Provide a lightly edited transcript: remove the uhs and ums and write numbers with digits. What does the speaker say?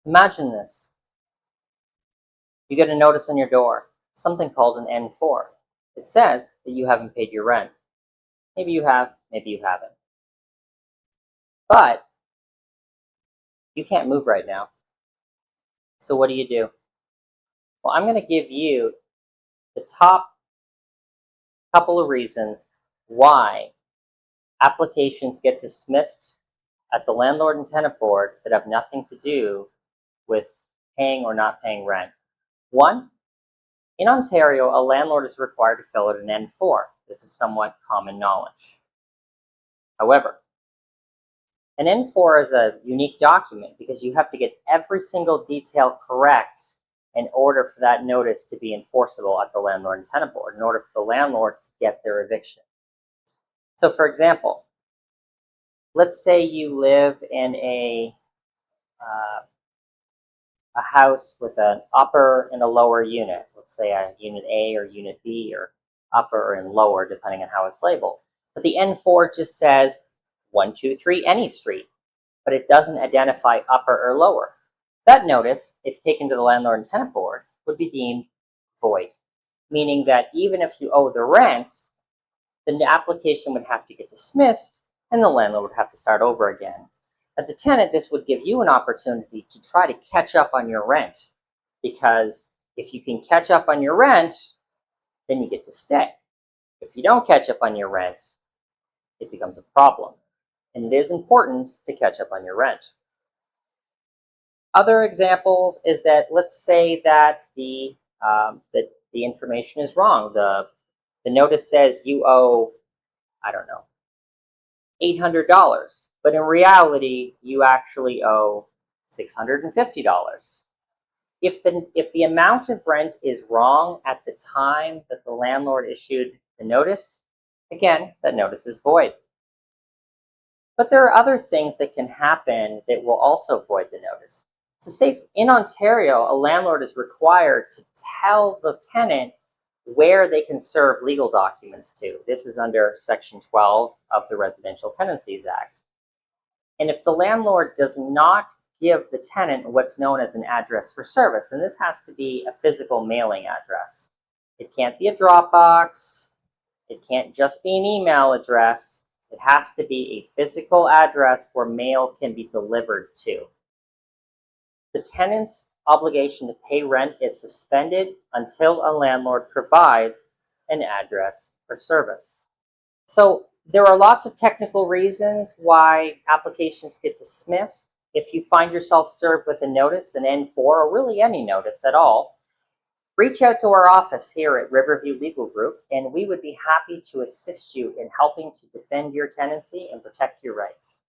Imagine this. You get a notice on your door, something called an N4. It says that you haven't paid your rent. Maybe you have, maybe you haven't. But you can't move right now. So what do? Well, I'm going to give you the top couple of reasons why applications get dismissed at the Landlord and Tenant Board that have nothing to do with paying or not paying rent. One, in Ontario, a landlord is required to fill out an N4. This is somewhat common knowledge. However, an N4 is a unique document because you have to get every single detail correct in order for that notice to be enforceable at the Landlord and Tenant Board, in order for the landlord to get their eviction. So for example, let's say you live in a house with an upper and a lower unit. Let's say a unit A or unit B, or upper and lower, depending on how it's labeled. But the N4 just says 123 any street, but it doesn't identify upper or lower. That notice, if taken to the Landlord and Tenant Board, would be deemed void, meaning that even if you owe the rent, then the application would have to get dismissed and the landlord would have to start over again. As a tenant, this would give you an opportunity to try to catch up on your rent, because if you can catch up on your rent, then you get to stay. If you don't catch up on your rent, it becomes a problem. And it is important to catch up on your rent. Other examples is that, let's say that the information is wrong. The notice says you owe, I don't know, $800, but in reality, you actually owe $650. If the amount of rent is wrong at the time that the landlord issued the notice, again, that notice is void. But there are other things that can happen that will also void the notice. So say in Ontario, a landlord is required to tell the tenant where they can serve legal documents to. This is under Section 12 of the Residential Tenancies Act. And if the landlord does not give the tenant what's known as an address for service, and this has to be a physical mailing address. It can't be a Dropbox. It can't just be an email address. It has to be a physical address where mail can be delivered to. The tenant's obligation to pay rent is suspended until a landlord provides an address for service. So there are lots of technical reasons why applications get dismissed. If you find yourself served with a notice, an N4, or really any notice at all, reach out to our office here at Riverview Legal Group, and we would be happy to assist you in helping to defend your tenancy and protect your rights.